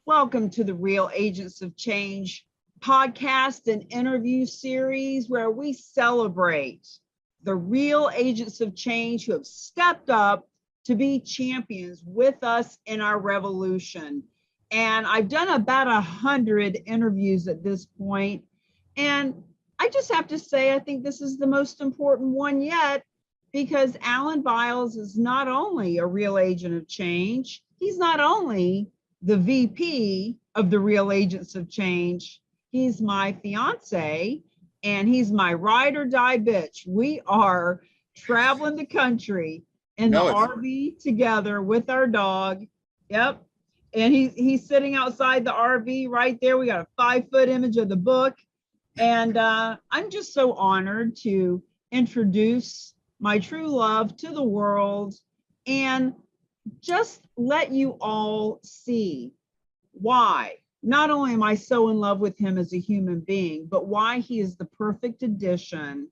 Welcome to the Real Agents of Change podcast and interview series where we celebrate the real agents of change who have stepped up to be champions with us in our revolution. And I've done about 100 interviews at this point, and I just have to say, I think this is the most important one yet because Alan Biles is not only a real agent of change, he's not only the VP of the Real Agents of Change. He's my fiance and he's my ride or die bitch. We are traveling the country in the RV together with our dog. Yep. And he's sitting outside the RV right there. We got a 5-foot image of the book. And I'm just so honored to introduce my true love to the world and just let you all see why not only am I so in love with him as a human being, but why he is the perfect addition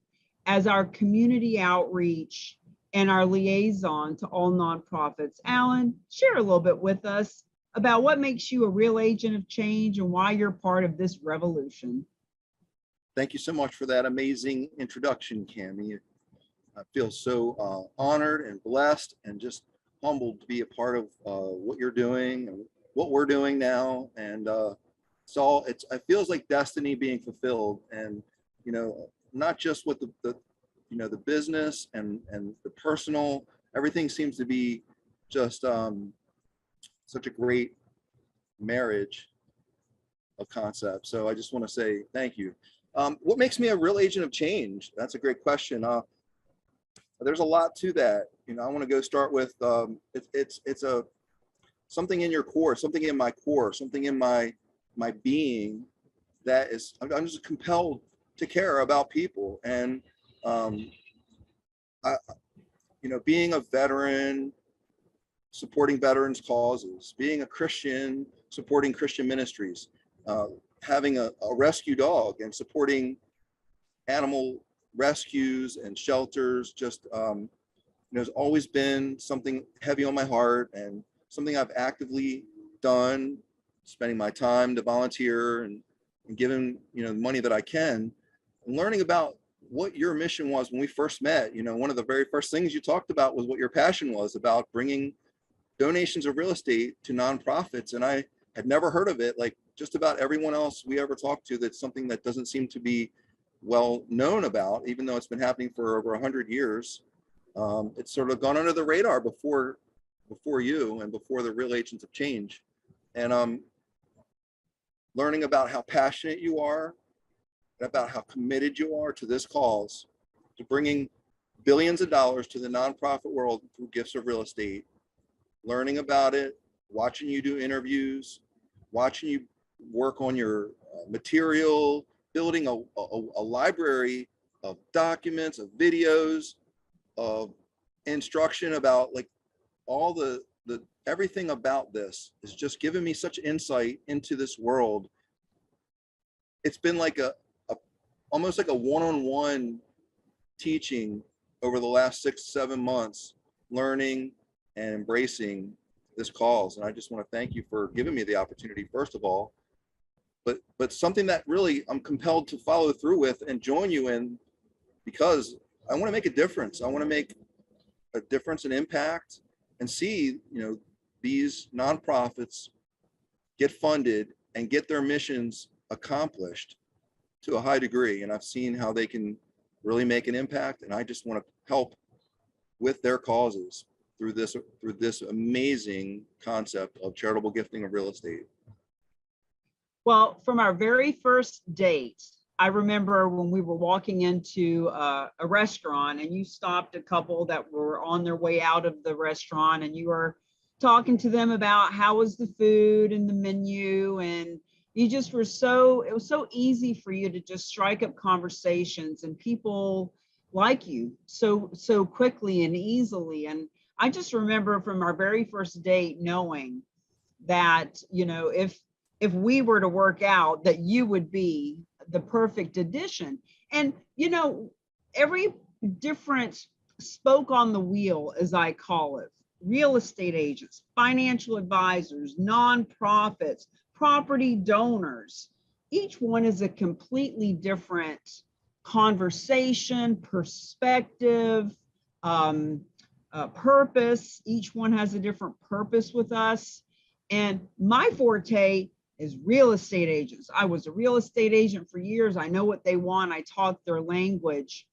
as our community outreach and our liaison to all nonprofits. Alan, share a little bit with us about what makes you a real agent of change and why you're part of this revolution. Thank you so much for that amazing introduction, Cammie. I feel so honored and blessed and just humbled to be a part of what you're doing and what we're doing now. And it feels like destiny being fulfilled. And, you know, not just with the business and the personal, everything seems to be just such a great marriage of concepts. So I just want to say thank you. What makes me a real agent of change? That's a great question. There's a lot to that. You know, I want to go start with it's a something in your core, something in my core, something in my being that is I'm just compelled to care about people. And being a veteran, supporting veterans causes, being a Christian, supporting Christian ministries, having a rescue dog and supporting animal rescues and shelters, just there's always been something heavy on my heart and something I've actively done, spending my time to volunteer and giving the money that I can, and learning about what your mission was when we first met. One of the very first things you talked about was what your passion was about, bringing donations of real estate to nonprofits. And I had never heard of it. Like just about everyone else we ever talked to, that's something that doesn't seem to be well known about, even though it's been happening for over 100 years. It's sort of gone under the radar before you and before the Real Agents of Change. And learning about how passionate you are, and about how committed you are to this cause, to bringing billions of dollars to the nonprofit world through gifts of real estate, learning about it, watching you do interviews, watching you work on your material, building a library of documents, of videos, of instruction about like all the everything about this is just giving me such insight into this world. It's been like almost like a one-on-one teaching over the last 6-7 months, learning and embracing this cause. And I just want to thank you for giving me the opportunity, first of all, but something that really I'm compelled to follow through with and join you in, because I want to make a difference. I want to make a difference and impact and see, these nonprofits get funded and get their missions accomplished to a high degree. And I've seen how they can really make an impact. And I just want to help with their causes through this amazing concept of charitable gifting of real estate. Well, from our very first date, I remember when we were walking into a restaurant and you stopped a couple that were on their way out of the restaurant and you were talking to them about how was the food and the menu, and you just were it was so easy for you to just strike up conversations and people like you so quickly and easily. And I just remember from our very first date knowing that, if we were to work out, that you would be the perfect addition. And, every different spoke on the wheel, as I call it, real estate agents, financial advisors, nonprofits, property donors. Each one is a completely different conversation, perspective, purpose. Each one has a different purpose with us. And my forte is real estate agents. I was a real estate agent for years. I know what they want. I talk their language.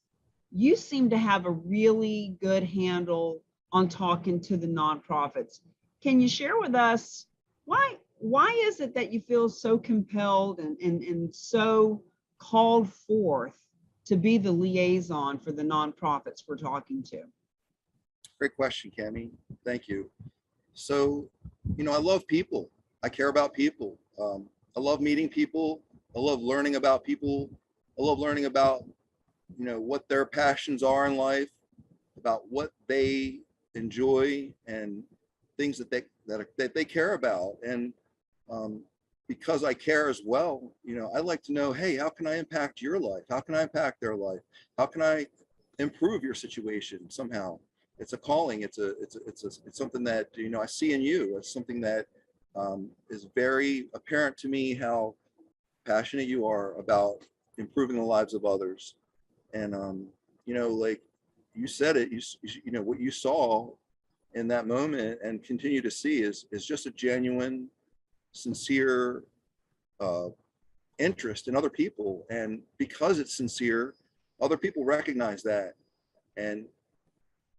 You seem to have a really good handle on talking to the nonprofits. Can you share with us why is it that you feel so compelled and so called forth to be the liaison for the nonprofits we're talking to? Great question, Cami. Thank you. So, I love people. I care about people. I love meeting people. I love learning about people. I love learning about, what their passions are in life, about what they enjoy and things that they care about. And because I care as well, I like to know, hey, how can I impact your life? How can I impact their life? How can I improve your situation somehow? It's a calling. It's something that, I see in you. It's something that is very apparent to me, how passionate you are about improving the lives of others. And, like you said it, what you saw in that moment and continue to see is just a genuine, sincere interest in other people. And because it's sincere, other people recognize that. And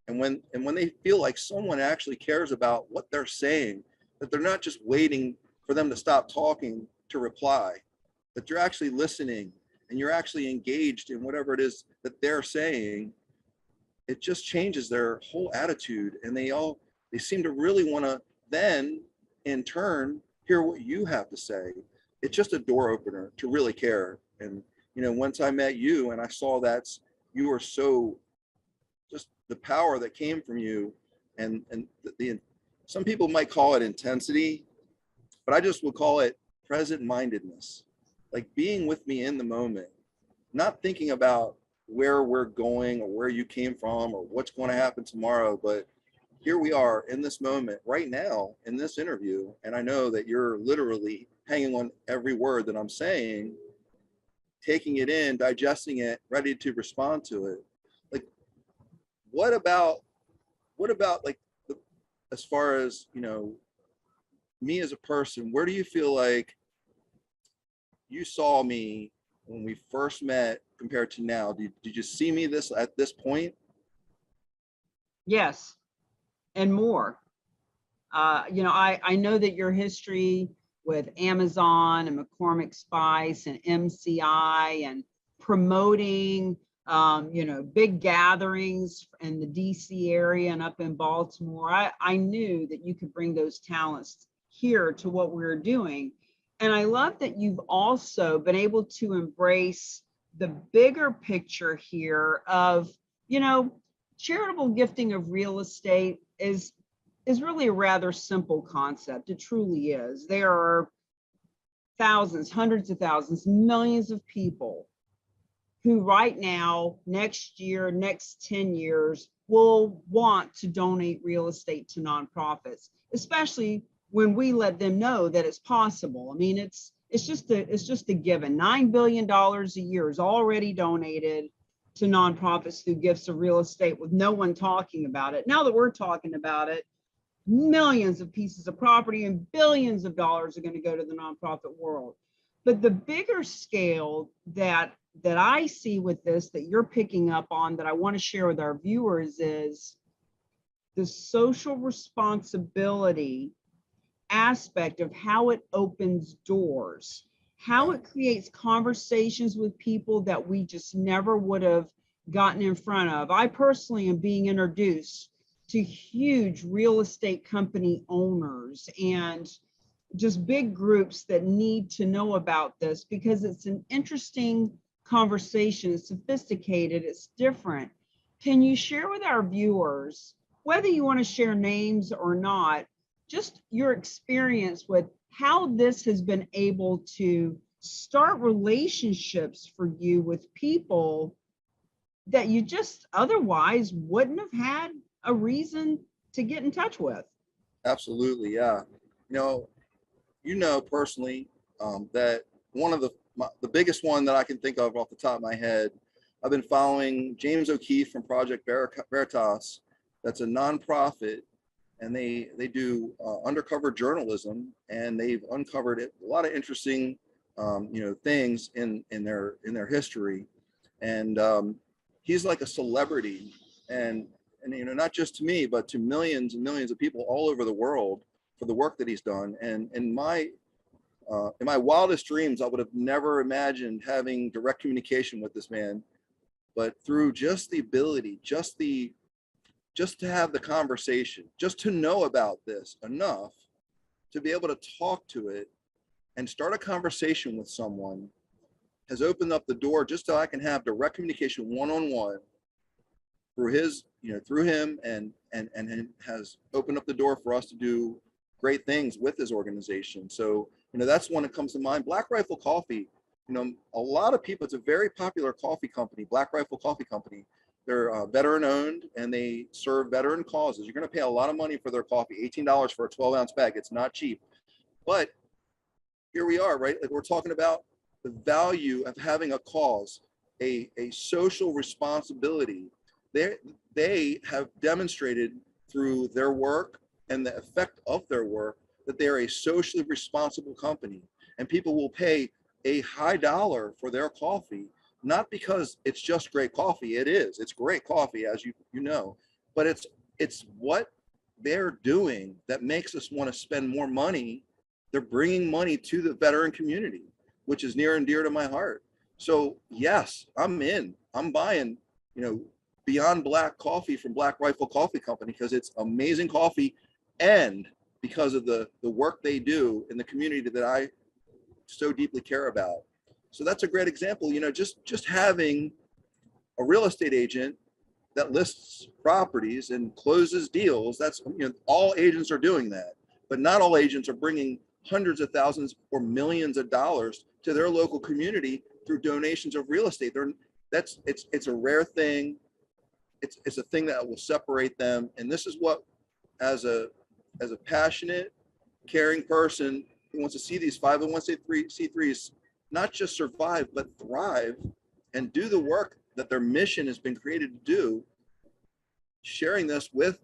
when they feel like someone actually cares about what they're saying, that they're not just waiting for them to stop talking to reply, that you're actually listening and you're actually engaged in whatever it is that they're saying, it just changes their whole attitude. And they seem to really want to then in turn hear what you have to say. It's just a door opener to really care. And once I met you and I saw that you were so, just the power that came from you, and the some people might call it intensity, but I just would call it present mindedness, like being with me in the moment, not thinking about where we're going or where you came from or what's going to happen tomorrow, but here we are in this moment right now in this interview. And I know that you're literally hanging on every word that I'm saying, taking it in, digesting it, ready to respond to it. Like, what about like as far as, me as a person, where do you feel like you saw me when we first met compared to now? Did you see me at this point? Yes, and more. I know that your history with Amazon and McCormick Spice and MCI and promoting, big gatherings in the DC area and up in Baltimore. I knew that you could bring those talents here to what we're doing. And I love that you've also been able to embrace the bigger picture here of, charitable gifting of real estate is really a rather simple concept. It truly is. There are thousands, hundreds of thousands, millions of people who right now, next year, next 10 years, will want to donate real estate to nonprofits, especially when we let them know that it's possible. I mean, it's just a given. $9 billion a year is already donated to nonprofits through gifts of real estate with no one talking about it. Now that we're talking about it, millions of pieces of property and billions of dollars are going to go to the nonprofit world. But the bigger scale that I see with this, that you're picking up on, that I want to share with our viewers, is the social responsibility aspect of how it opens doors, how it creates conversations with people that we just never would have gotten in front of. I personally am being introduced to huge real estate company owners and just big groups that need to know about this, because it's an interesting conversation. It's sophisticated, it's different. Can you share with our viewers, whether you want to share names or not, just your experience with how this has been able to start relationships for you with people that you just otherwise wouldn't have had a reason to get in touch with? Absolutely, yeah. You know, you know personally that one of the biggest one that I can think of off the top of my head, I've been following James O'Keefe from Project Veritas. That's a nonprofit, and they do undercover journalism, and they've uncovered a lot of interesting things in their history, and he's like a celebrity, and not just to me, but to millions and millions of people all over the world for the work that he's done. And in my wildest dreams, I would have never imagined having direct communication with this man, but through just the ability, just to have the conversation, just to know about this enough to be able to talk to it and start a conversation with someone has opened up the door just so I can have direct communication one-on-one through him, and has opened up the door for us to do great things with his organization. So, that's one that comes to mind. Black Rifle Coffee, a lot of people, it's a very popular coffee company, Black Rifle Coffee Company. They're veteran owned, and they serve veteran causes. You're going to pay a lot of money for their coffee, $18 for a 12-ounce bag. It's not cheap. But here we are, right? Like, we're talking about the value of having a cause, a social responsibility. They have demonstrated through their work and the effect of their work that they are a socially responsible company, and people will pay a high dollar for their coffee, not because it's just great coffee. It's great coffee, as you know, but it's what they're doing that makes us want to spend more money. They're bringing money to the veteran community, which is near and dear to my heart. So yes, I'm buying, Beyond Black coffee from Black Rifle Coffee Company, because it's amazing coffee, and because of the work they do in the community that I so deeply care about. So that's a great example. Just having a real estate agent that lists properties and closes deals. That's, all agents are doing that, but not all agents are bringing hundreds of thousands or millions of dollars to their local community through donations of real estate. It's a rare thing. It's a thing that will separate them. And this is what, as a passionate, caring person who wants to see these 501c3s not just survive, but thrive and do the work that their mission has been created to do, sharing this with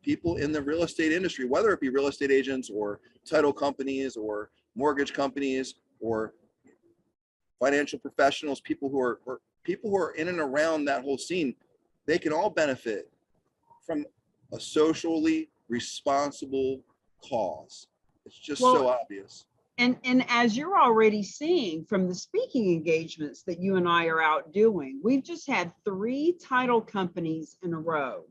people in the real estate industry, whether it be real estate agents or title companies or mortgage companies or financial professionals, people who are in and around that whole scene. They can all benefit from a socially responsible cause. It's just so obvious. And as you're already seeing from the speaking engagements that you and I are out doing, we've just had 3 title companies in a row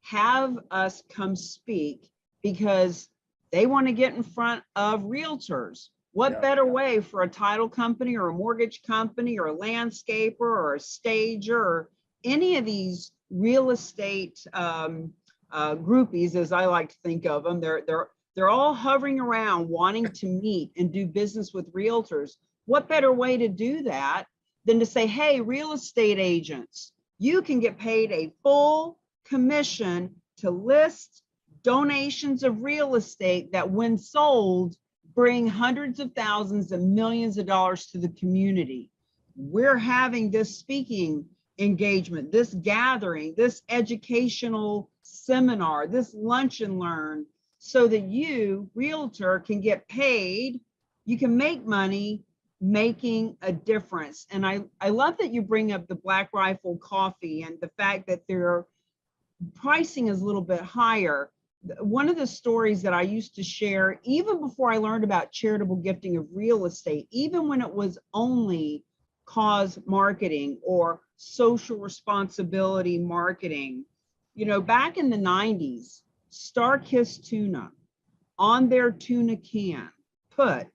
have us come speak because they want to get in front of realtors. What better way for a title company or a mortgage company or a landscaper or a stager or any of these real estate groupies, as I like to think of them? They're all hovering around wanting to meet and do business with realtors. What better way to do that than to say, hey, real estate agents, you can get paid a full commission to list donations of real estate that, when sold, bring hundreds of thousands and millions of dollars to the community. We're having this speaking engagement, this gathering, this educational seminar, this lunch and learn, so that you, realtor, can get paid. You can make money making a difference. And I love that you bring up the Black Rifle Coffee and the fact that their pricing is a little bit higher. One of the stories that I used to share, even before I learned about charitable gifting of real estate, even when it was only cause marketing or social responsibility marketing, back in the 90s, Starkist Tuna, on their tuna can, put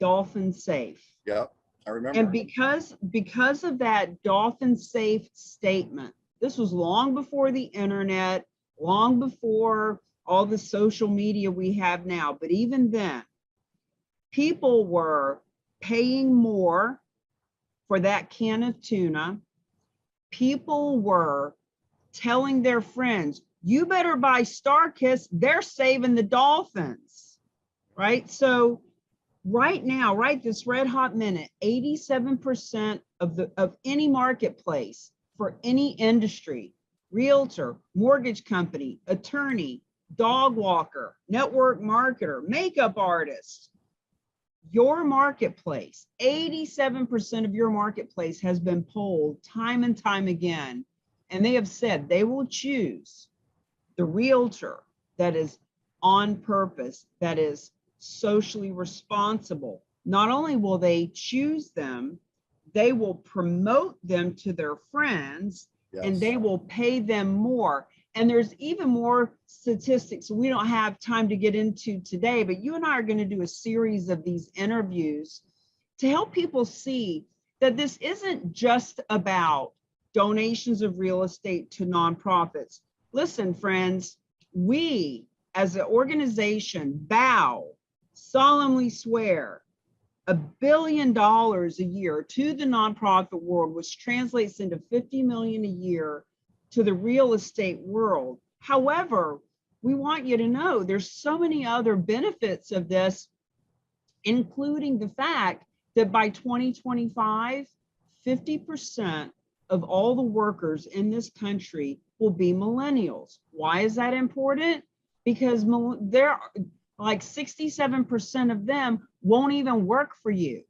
dolphin safe. Yeah, I remember. And because of that dolphin safe statement, this was long before the internet, long before all the social media we have now. But even then, people were paying more for that can of tuna. People were telling their friends, you better buy Starkist, they're saving the dolphins, right? So Right now, right this red hot minute, 87% of any marketplace for any industry, realtor, mortgage company, attorney, dog walker, network marketer, makeup artist, your marketplace, 87% of your marketplace has been polled time and time again. And they have said they will choose the realtor that is on purpose, that is socially responsible. Not only will they choose them, they will promote them to their friends, and Yes. they will pay them more. And there's even more statistics we don't have time to get into today, but you and I are going to do a series of these interviews to help people see that this isn't just about donations of real estate to nonprofits. Listen, friends, we as an organization solemnly swear $1 billion a year to the nonprofit world, which translates into 50 million a year to the real estate world. However, we want you to know there's so many other benefits of this, including the fact that by 2025, 50% of all the workers in this country will be millennials. Why is that important? Because they're like 67% of them won't even work for you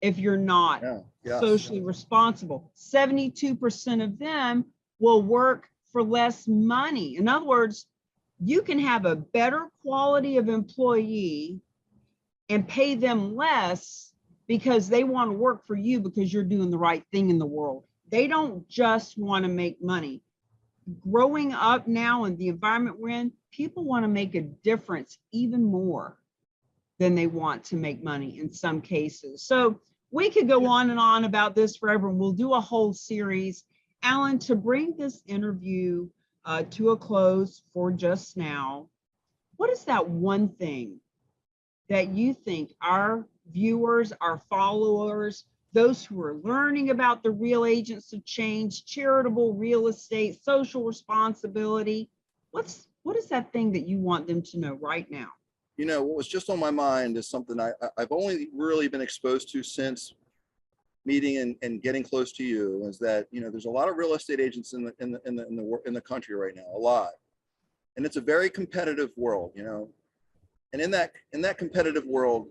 if you're not socially responsible. 72% of them will work for less money. In other words, you can have a better quality of employee and pay them less because they want to work for you because you're doing the right thing in the world. They don't just want to make money. Growing up now in the environment we're in, people want to make a difference even more than they want to make money in some cases. So we could go on and on about this forever, and we'll do a whole series. Alan, to bring this interview to a close for just now, what is that one thing that you think our viewers, our followers, those who are learning about the real agents of change, charitable real estate, social responsibility, what is that thing that you want them to know right now? You know, what was just on my mind is something I've only really been exposed to since meeting and getting close to you, is that, you know, there's a lot of real estate agents in the country right now, a lot. And it's a very competitive world, you know. And in that competitive world,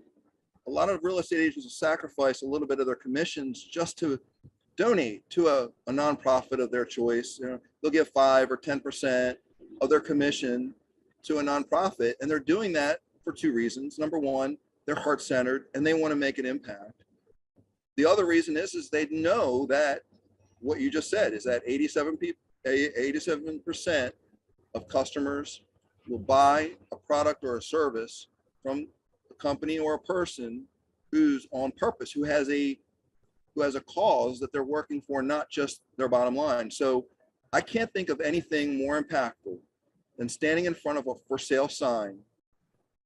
a lot of real estate agents will sacrifice a little bit of their commissions just to donate to a nonprofit of their choice. You know, they'll give 5 or 10% of their commission to a nonprofit, and they're doing that for two reasons. Number one, they're heart-centered and they want to make an impact. The other reason is they know that what you just said is that 87% of customers will buy a product or a service from a company or a person who's on purpose, who has a cause that they're working for, not just their bottom line. So I can't think of anything more impactful than standing in front of a for sale sign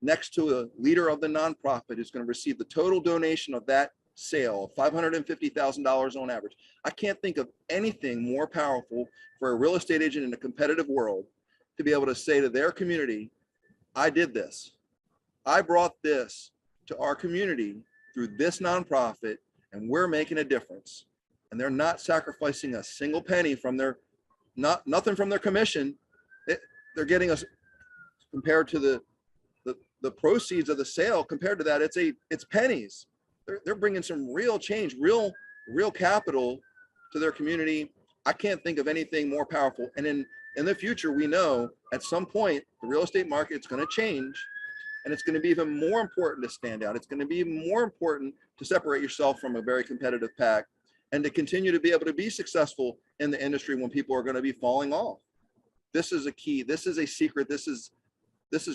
next to a leader of the nonprofit who's going to receive the total donation of that sale, $550,000 on average. I can't think of anything more powerful for a real estate agent in a competitive world to be able to say to their community, I did this. I brought this to our community through this nonprofit, and we're making a difference. And they're not sacrificing a single penny from nothing from their commission. They're getting us, compared to the proceeds of the sale, compared to that, it's pennies. They're bringing some real change, real capital to their community. I can't think of anything more powerful. And in the future, we know at some point the real estate market is going to change, and it's going to be even more important to stand out. It's going to be even more important to separate yourself from a very competitive pack and to continue to be able to be successful in the industry when people are going to be falling off. This is a key. This is a secret. This is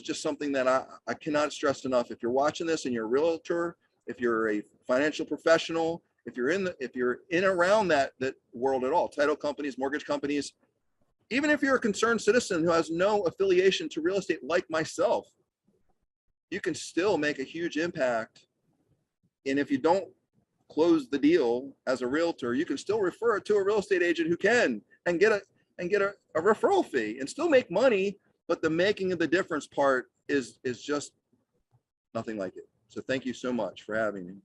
just something that I cannot stress enough. If you're watching this and you're a realtor, if you're a financial professional, if you're in around that world at all, title companies, mortgage companies, even if you're a concerned citizen who has no affiliation to real estate like myself, you can still make a huge impact. And if you don't close the deal as a realtor, you can still refer it to a real estate agent who can, and get a referral fee and still make money. But the making of the difference part is just nothing like it. So thank you so much for having me.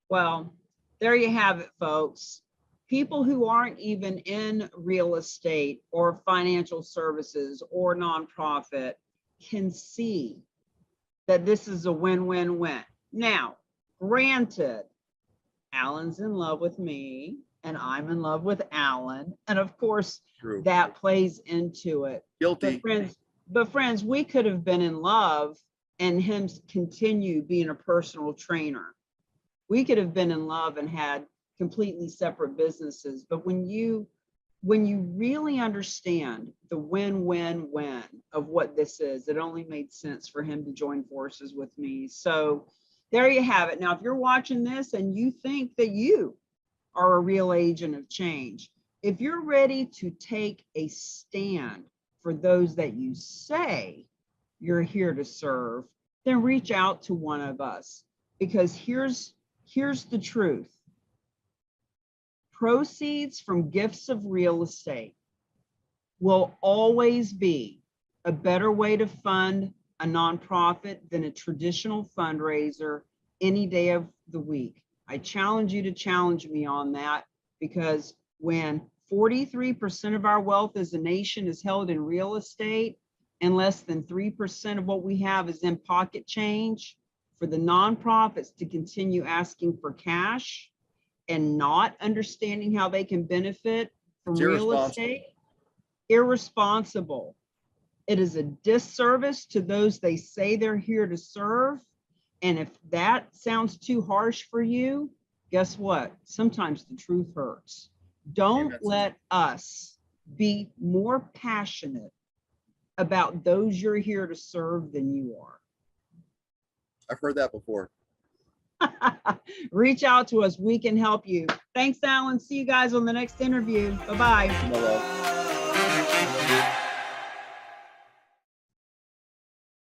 Well, there you have it, folks. People who aren't even in real estate or financial services or nonprofit can see that this is a win-win-win. Now, granted, Alan's in love with me and I'm in love with Alan. And of course, True. that plays into it. Guilty. But friends, we could have been in love and him continue being a personal trainer. We could have been in love and had completely separate businesses. But when you really understand the win-win-win of what this is, it only made sense for him to join forces with me. So there you have it. Now, if you're watching this and you think that you are a real agent of change, if you're ready to take a stand for those that you say you're here to serve, then reach out to one of us, because here's the truth. Proceeds from gifts of real estate will always be a better way to fund a nonprofit than a traditional fundraiser any day of the week. I challenge you to challenge me on that, because when 43% of our wealth as a nation is held in real estate and less than 3% of what we have is in pocket change, for the nonprofits to continue asking for cash and not understanding how they can benefit from real estate, irresponsible. It is a disservice to those they say they're here to serve. And if that sounds too harsh for you, guess what? Sometimes the truth hurts. Don't let us be more passionate about those you're here to serve than you are. I've heard that before. Reach out to us. We can help you. Thanks, Alan. See you guys on the next interview. Bye-bye. Hello.